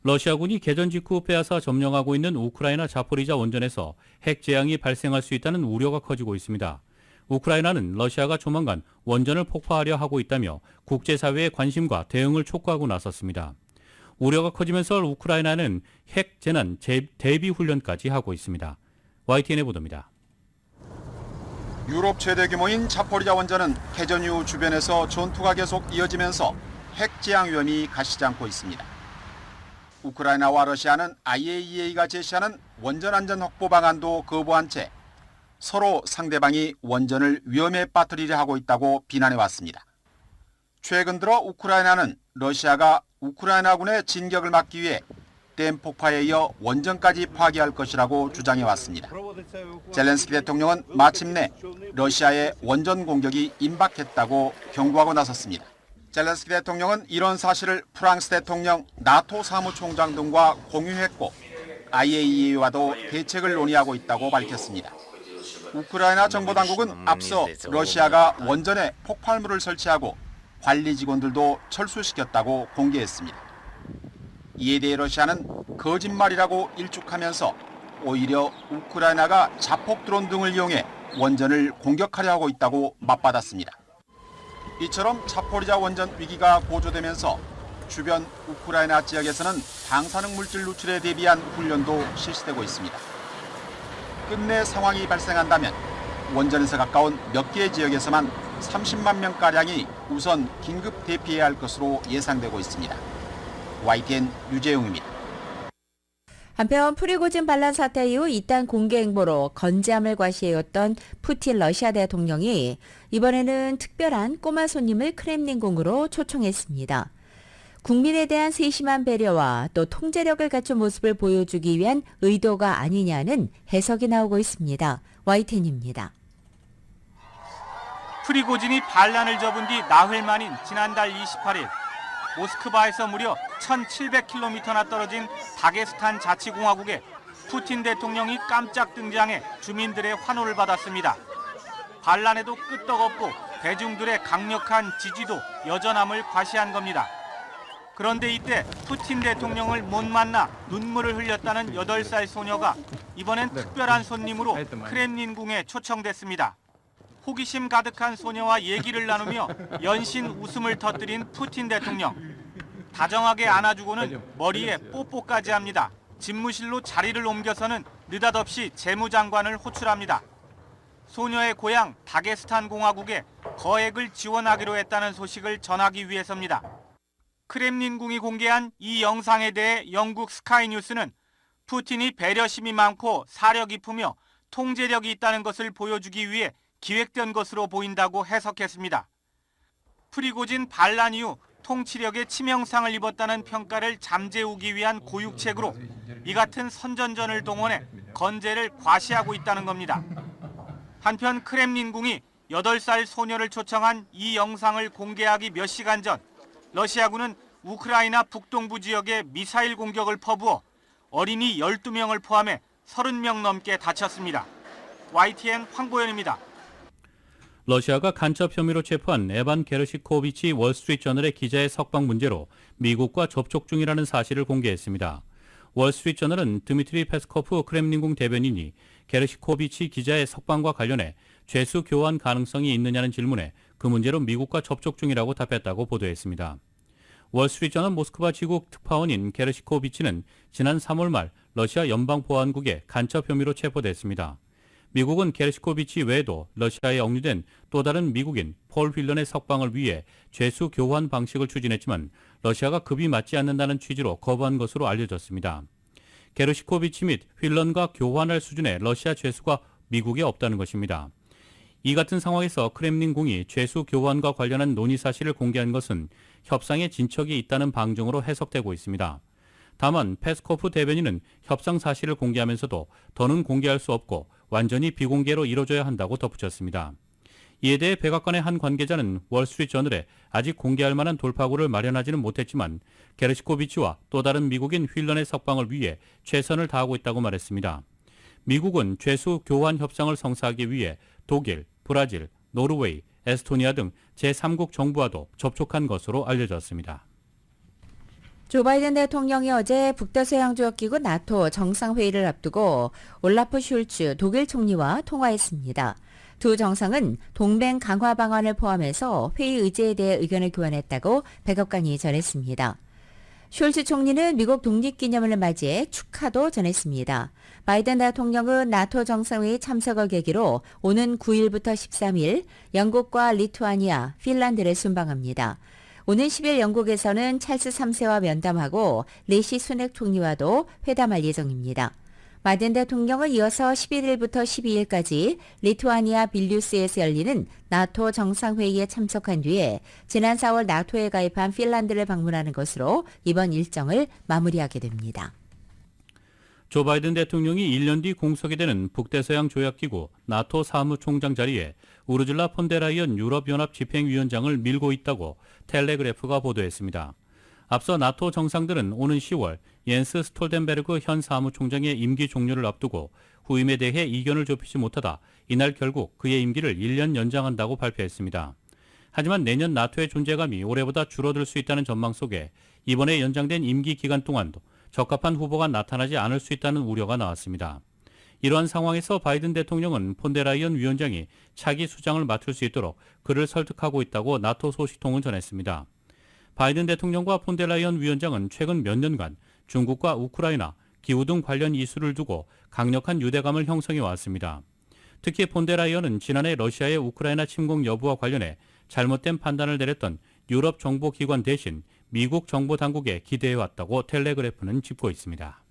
러시아군이 개전 직후 빼앗아 점령하고 있는 우크라이나 자포리자 원전에서 핵 재앙이 발생할 수 있다는 우려가 커지고 있습니다. 우크라이나는 러시아가 조만간 원전을 폭파하려 하고 있다며 국제사회의 관심과 대응을 촉구하고 나섰습니다. 우려가 커지면서 우크라이나는 핵 재난 대비 훈련까지 하고 있습니다. YTN의 보도입니다. 유럽 최대 규모인 자포리자 원전은 개전 이후 주변에서 전투가 계속 이어지면서 핵 재앙 위험이 가시지 않고 있습니다. 우크라이나와 러시아는 IAEA가 제시하는 원전 안전 확보 방안도 거부한 채 서로 상대방이 원전을 위험에 빠뜨리려 하고 있다고 비난해왔습니다. 최근 들어 우크라이나는 러시아가 우크라이나군의 진격을 막기 위해 댐 폭파에 이어 원전까지 파괴할 것이라고 주장해왔습니다. 젤렌스키 대통령은 마침내 러시아의 원전 공격이 임박했다고 경고하고 나섰습니다. 젤렌스키 대통령은 이런 사실을 프랑스 대통령, 나토 사무총장 등과 공유했고 IAEA와도 대책을 논의하고 있다고 밝혔습니다. 우크라이나 정보당국은 앞서 러시아가 원전에 폭발물을 설치하고 관리 직원들도 철수시켰다고 공개했습니다. 이에 대해 러시아는 거짓말이라고 일축하면서 오히려 우크라이나가 자폭 드론 등을 이용해 원전을 공격하려 하고 있다고 맞받았습니다. 이처럼 자포리자 원전 위기가 고조되면서 주변 우크라이나 지역에서는 방사능 물질 누출에 대비한 훈련도 실시되고 있습니다. 끝내 상황이 발생한다면 원전에서 가까운 몇 개의 지역에서만 30만 명가량이 우선 긴급 대피해야 할 것으로 예상되고 있습니다. YTN 유재용입니다. 한편 프리고진 반란 사태 이후 이딴 공개 행보로 건재함을 과시해왔던 푸틴 러시아 대통령이 이번에는 특별한 꼬마 손님을 크렘린궁으로 초청했습니다. 국민에 대한 세심한 배려와 또 통제력을 갖춘 모습을 보여주기 위한 의도가 아니냐는 해석이 나오고 있습니다. YTN입니다. 프리고진이 반란을 접은 뒤 나흘 만인 지난달 28일 모스크바에서 무려 1,700km나 떨어진 다게스탄 자치공화국에 푸틴 대통령이 깜짝 등장해 주민들의 환호를 받았습니다. 반란에도 끄떡없고 대중들의 강력한 지지도 여전함을 과시한 겁니다. 그런데 이때 푸틴 대통령을 못 만나 눈물을 흘렸다는 8살 소녀가 이번엔 특별한 손님으로 크렘린궁에 초청됐습니다. 호기심 가득한 소녀와 얘기를 나누며 연신 웃음을 터뜨린 푸틴 대통령. 다정하게 안아주고는 머리에 뽀뽀까지 합니다. 집무실로 자리를 옮겨서는 느닷없이 재무장관을 호출합니다. 소녀의 고향 다게스탄 공화국에 거액을 지원하기로 했다는 소식을 전하기 위해서입니다. 크렘린궁이 공개한 이 영상에 대해 영국 스카이뉴스는 푸틴이 배려심이 많고 사려 깊으며 통제력이 있다는 것을 보여주기 위해 기획된 것으로 보인다고 해석했습니다. 프리고진 반란 이후 통치력에 치명상을 입었다는 평가를 잠재우기 위한 고육책으로 이 같은 선전전을 동원해 건재를 과시하고 있다는 겁니다. 한편 크렘린궁이 8살 소녀를 초청한 이 영상을 공개하기 몇 시간 전 러시아군은 우크라이나 북동부 지역에 미사일 공격을 퍼부어 어린이 12명을 포함해 30명 넘게 다쳤습니다. YTN 황보현입니다. 러시아가 간첩 혐의로 체포한 에반 게르시코비치 월스트리트저널의 기자의 석방 문제로 미국과 접촉 중이라는 사실을 공개했습니다. 월스트리트저널은 드미트리 페스코프 크렘린궁 대변인이 게르시코비치 기자의 석방과 관련해 죄수 교환 가능성이 있느냐는 질문에 그 문제로 미국과 접촉 중이라고 답했다고 보도했습니다. 월스트리트저널 모스크바 지국 특파원인 게르시코비치는 지난 3월 말 러시아 연방보안국에 간첩 혐의로 체포됐습니다. 미국은 게르시코비치 외에도 러시아에 억류된 또 다른 미국인 폴 휠런의 석방을 위해 죄수 교환 방식을 추진했지만 러시아가 급이 맞지 않는다는 취지로 거부한 것으로 알려졌습니다. 게르시코비치 및 휠런과 교환할 수준의 러시아 죄수가 미국에 없다는 것입니다. 이 같은 상황에서 크렘린궁이 죄수 교환과 관련한 논의 사실을 공개한 것은 협상에 진척이 있다는 방증으로 해석되고 있습니다. 다만 페스코프 대변인은 협상 사실을 공개하면서도 더는 공개할 수 없고 완전히 비공개로 이뤄져야 한다고 덧붙였습니다. 이에 대해 백악관의 한 관계자는 월스트리트저널에 아직 공개할 만한 돌파구를 마련하지는 못했지만 게르시코비치와 또 다른 미국인 휠런의 석방을 위해 최선을 다하고 있다고 말했습니다. 미국은 죄수 교환 협상을 성사하기 위해 독일, 브라질, 노르웨이, 에스토니아 등 제3국 정부와도 접촉한 것으로 알려졌습니다. 조 바이든 대통령이 어제 북다서양조약기구 나토 정상회의를 앞두고 올라프 슐츠 독일 총리와 통화했습니다. 두 정상은 동맹 강화 방안을 포함해서 회의 의제에 대해 의견을 교환했다고 백악관이 전했습니다. 숄츠 총리는 미국 독립기념일을 맞이해 축하도 전했습니다. 바이든 대통령은 나토 정상회의 참석을 계기로 오는 9일부터 13일 영국과 리투아니아, 핀란드를 순방합니다. 오는 10일 영국에서는 찰스 3세와 면담하고 리시 수넥 총리와도 회담할 예정입니다. 바이든 대통령은 이어서 11일부터 12일까지 리투아니아 빌뉴스에서 열리는 나토 정상회의에 참석한 뒤에 지난 4월 나토에 가입한 핀란드를 방문하는 것으로 이번 일정을 마무리하게 됩니다. 조 바이든 대통령이 1년 뒤 공석이 되는 북대서양 조약기구 나토 사무총장 자리에 우르줄라 폰데라이언 유럽연합 집행위원장을 밀고 있다고 텔레그래프가 보도했습니다. 앞서 나토 정상들은 오는 10월 옌스 스톨텐베르그 현 사무총장의 임기 종료를 앞두고 후임에 대해 이견을 좁히지 못하다 이날 결국 그의 임기를 1년 연장한다고 발표했습니다. 하지만 내년 나토의 존재감이 올해보다 줄어들 수 있다는 전망 속에 이번에 연장된 임기 기간 동안도 적합한 후보가 나타나지 않을 수 있다는 우려가 나왔습니다. 이러한 상황에서 바이든 대통령은 폰데라이언 위원장이 차기 수장을 맡을 수 있도록 그를 설득하고 있다고 나토 소식통은 전했습니다. 바이든 대통령과 폰데라이언 위원장은 최근 몇 년간 중국과 우크라이나, 기후 등 관련 이슈를 두고 강력한 유대감을 형성해 왔습니다. 특히 폰데라이언은 지난해 러시아의 우크라이나 침공 여부와 관련해 잘못된 판단을 내렸던 유럽 정보기관 대신 미국 정보 당국에 기대해왔다고 텔레그래프는 짚고 있습니다.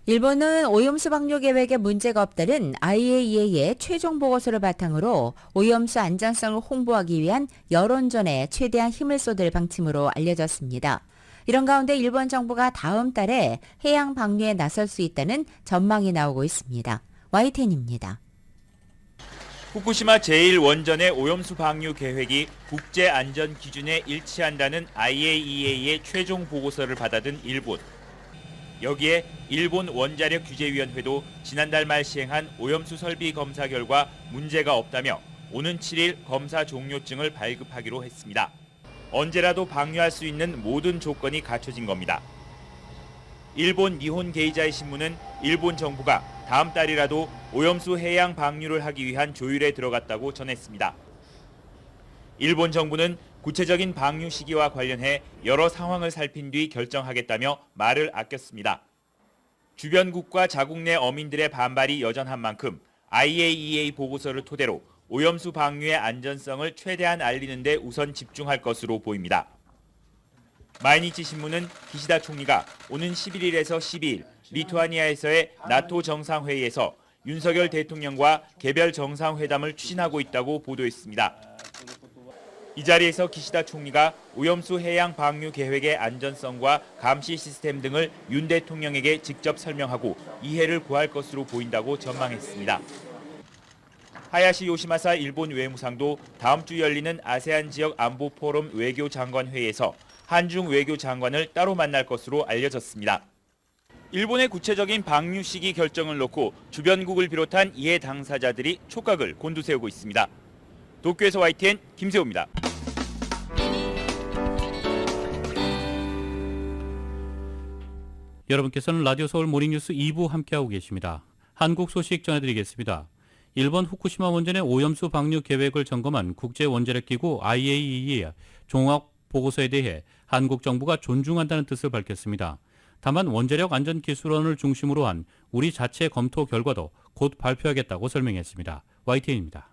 일본은 오염수 방류 계획에 문제가 없다는 IAEA의 최종 보고서를 바탕으로 오염수 안전성을 홍보하기 위한 여론전에 최대한 힘을 쏟을 방침으로 알려졌습니다. 이런 가운데 일본 정부가 다음 달에 해양 방류에 나설 수 있다는 전망이 나오고 있습니다. YTN입니다. 후쿠시마 제1원전의 오염수 방류 계획이 국제 안전 기준에 일치한다는 IAEA의 최종 보고서를 받아든 일본. 여기에 일본 원자력 규제위원회도 지난달 말 시행한 오염수 설비 검사 결과 문제가 없다며 오는 7일 검사 종료증을 발급하기로 했습니다. 언제라도 방류할 수 있는 모든 조건이 갖춰진 겁니다. 일본 니혼 게이자이 신문은 일본 정부가 다음 달이라도 오염수 해양 방류를 하기 위한 조율에 들어갔다고 전했습니다. 일본 정부는 구체적인 방류 시기와 관련해 여러 상황을 살핀 뒤 결정하겠다며 말을 아꼈습니다. 주변국과 자국 내 어민들의 반발이 여전한 만큼 IAEA 보고서를 토대로 오염수 방류의 안전성을 최대한 알리는 데 우선 집중할 것으로 보입니다. 마이니치 신문은 기시다 총리가 오는 11일에서 12일 리투아니아에서의 나토 정상회의에서 윤석열 대통령과 개별 정상회담을 추진하고 있다고 보도했습니다. 이 자리에서 기시다 총리가 오염수 해양 방류 계획의 안전성과 감시 시스템 등을 윤 대통령에게 직접 설명하고 이해를 구할 것으로 보인다고 전망했습니다. 하야시 요시마사 일본 외무상도 다음 주 열리는 아세안 지역 안보 포럼 외교장관 회의에서 한중 외교장관을 따로 만날 것으로 알려졌습니다. 일본의 구체적인 방류 시기 결정을 놓고 주변국을 비롯한 이해 당사자들이 촉각을 곤두세우고 있습니다. 도쿄에서 YTN 김세호입니다. 여러분께서는 라디오 서울 모닝뉴스 2부 함께하고 계십니다. 한국 소식 전해드리겠습니다. 일본 후쿠시마 원전의 오염수 방류 계획을 점검한 국제원자력기구 IAEA 종합 보고서에 대해 한국 정부가 존중한다는 뜻을 밝혔습니다. 다만 원자력 안전기술원을 중심으로 한 우리 자체 검토 결과도 곧 발표하겠다고 설명했습니다. YTN입니다.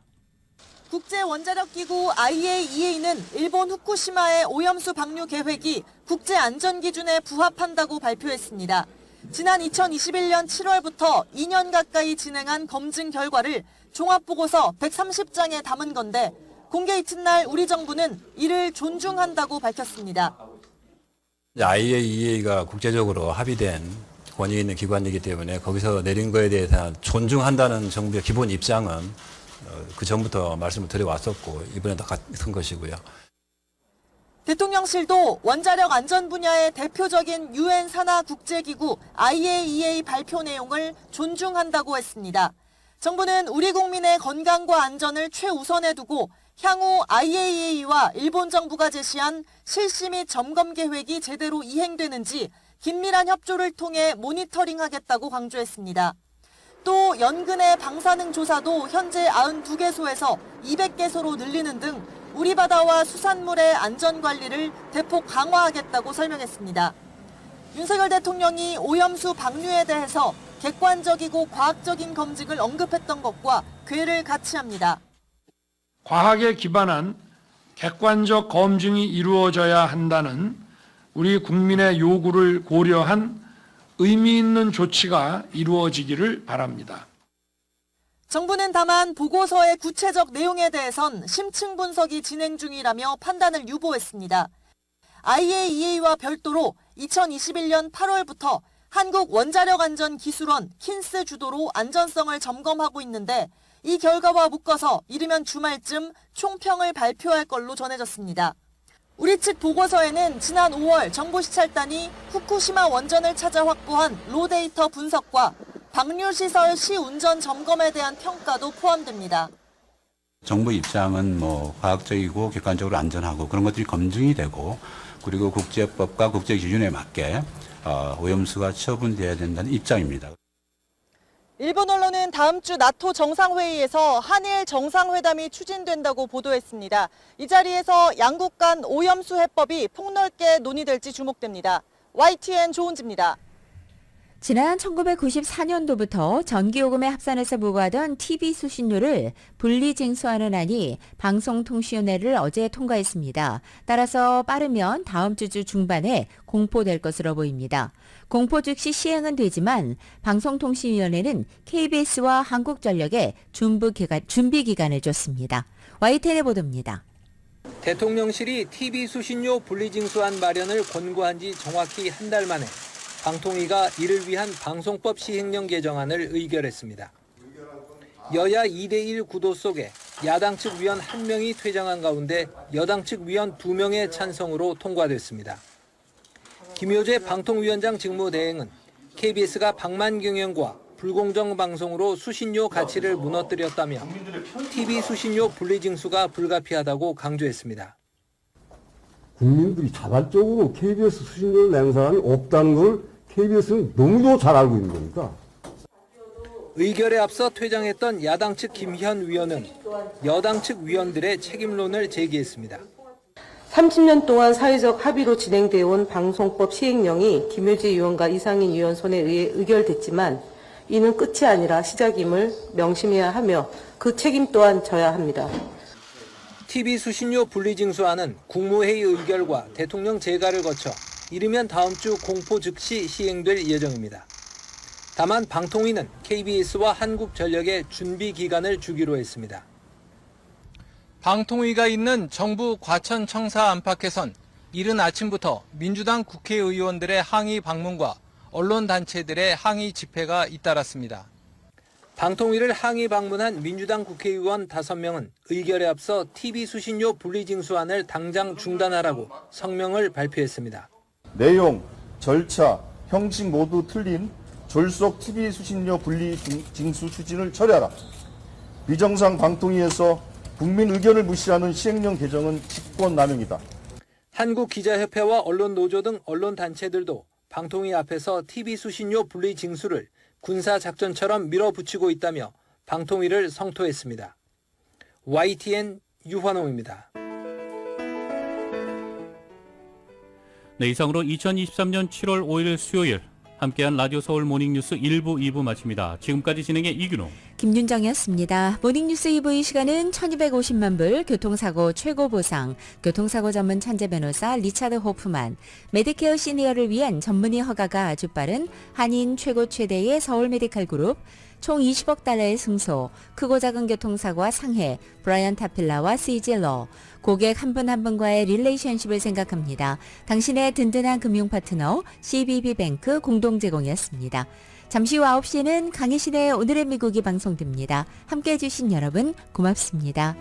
국제원자력기구 IAEA는 일본 후쿠시마의 오염수 방류 계획이 국제안전기준에 부합한다고 발표했습니다. 지난 2021년 7월부터 2년 가까이 진행한 검증 결과를 종합보고서 130장에 담은 건데 공개 이튿날 우리 정부는 이를 존중한다고 밝혔습니다. IAEA가 국제적으로 합의된 권위 있는 기관이기 때문에 거기서 내린 거에 대해서 존중한다는 정부의 기본 입장은 그 전부터 말씀을 드려왔었고 이번에도 같은 것이고요. 대통령실도 원자력 안전 분야의 대표적인 유엔 산하 국제기구 IAEA 발표 내용을 존중한다고 했습니다. 정부는 우리 국민의 건강과 안전을 최우선에 두고 향후 IAEA와 일본 정부가 제시한 실시 및 점검 계획이 제대로 이행되는지 긴밀한 협조를 통해 모니터링하겠다고 강조했습니다. 또 연근의 방사능 조사도 현재 92개소에서 200개소로 늘리는 등 우리 바다와 수산물의 안전관리를 대폭 강화하겠다고 설명했습니다. 윤석열 대통령이 오염수 방류에 대해서 객관적이고 과학적인 검증을 언급했던 것과 궤를 같이 합니다. 과학에 기반한 객관적 검증이 이루어져야 한다는 우리 국민의 요구를 고려한 의미 있는 조치가 이루어지기를 바랍니다. 정부는 다만 보고서의 구체적 내용에 대해선 심층 분석이 진행 중이라며 판단을 유보했습니다. IAEA와 별도로 2021년 8월부터 한국원자력안전기술원 킨스 주도로 안전성을 점검하고 있는데 이 결과와 묶어서 이르면 주말쯤 총평을 발표할 걸로 전해졌습니다. 우리 측 보고서에는 지난 5월 정보시찰단이 후쿠시마 원전을 찾아 확보한 로 데이터 분석과 방류시설 시운전 점검에 대한 평가도 포함됩니다. 정부 입장은 과학적이고 객관적으로 안전하고 그런 것들이 검증이 되고 그리고 국제법과 국제 기준에 맞게 오염수가 처분돼야 된다는 입장입니다. 일본 언론은 다음 주 나토 정상회의에서 한일 정상회담이 추진된다고 보도했습니다. 이 자리에서 양국 간 오염수 해법이 폭넓게 논의될지 주목됩니다. YTN 조은지입니다. 지난 1994년도부터 전기요금에 합산해서 부과하던 TV 수신료를 분리 징수하는 안이 방송통신위원회를 어제 통과했습니다. 따라서 빠르면 다음 주 중반에 공포될 것으로 보입니다. 공포 즉시 시행은 되지만 방송통신위원회는 KBS와 한국전력에 준비 기간을 줬습니다. YTN의 보도입니다. 대통령실이 TV 수신료 분리징수안 마련을 권고한 지 정확히 한 달 만에 방통위가 이를 위한 방송법 시행령 개정안을 의결했습니다. 여야 2대1 구도 속에 야당 측 위원 1명이 퇴장한 가운데 여당 측 위원 2명의 찬성으로 통과됐습니다. 김효재 방통위원장 직무대행은 KBS가 방만 경영과 불공정 방송으로 수신료 가치를 무너뜨렸다며 TV 수신료 분리징수가 불가피하다고 강조했습니다. 국민들이 자발적으로 KBS 수신료를 낸 사람이 없다는 걸 KBS는 너무도 잘 알고 있는 겁니다. 의결에 앞서 퇴장했던 야당 측 김현 위원은 여당 측 위원들의 책임론을 제기했습니다. 30년 동안 사회적 합의로 진행되어 온 방송법 시행령이 김효재 의원과 이상인 의원 손에 의해 의결됐지만 이는 끝이 아니라 시작임을 명심해야 하며 그 책임 또한 져야 합니다. TV 수신료 분리징수안은 국무회의 의결과 대통령 재가를 거쳐 이르면 다음 주 공포 즉시 시행될 예정입니다. 다만 방통위는 KBS와 한국전력에 준비 기간을 주기로 했습니다. 방통위가 있는 정부 과천 청사 안팎에선 이른 아침부터 민주당 국회의원들의 항의 방문과 언론단체들의 항의 집회가 잇따랐습니다. 방통위를 항의 방문한 민주당 국회의원 5명은 의결에 앞서 TV 수신료 분리징수안을 당장 중단하라고 성명을 발표했습니다. 내용, 절차, 형식 모두 틀린 졸속 TV 수신료 분리징수 추진을 철회하라. 비정상 방통위에서 국민 의견을 무시하는 시행령 개정은 직권남용이다. 한국기자협회와 언론노조 등 언론단체들도 방통위 앞에서 TV 수신료 분리징수를 군사작전처럼 밀어붙이고 있다며 방통위를 성토했습니다. YTN 유환홍입니다. 네, 이상으로 2023년 7월 5일 수요일 함께한 라디오 서울 모닝뉴스 1부, 2부 마칩니다. 지금까지 진행의 이균호, 김윤정이었습니다. 모닝뉴스 2부 이 시간은 1250만 불 교통사고 최고 보상, 교통사고 전문 천재 변호사 리차드 호프만, 메디케어 시니어를 위한 전문의 허가가 아주 빠른 한인 최고 최대의 서울 메디칼 그룹, 총 20억 달러의 승소, 크고 작은 교통사고와 상해, 브라이언 타필라와 CG러, 고객 한 분 한 분과의 릴레이션십을 생각합니다. 당신의 든든한 금융 파트너 CBB뱅크 공동 제공이었습니다. 잠시 후 9시에는 강희신의 오늘의 미국이 방송됩니다. 함께해 주신 여러분 고맙습니다.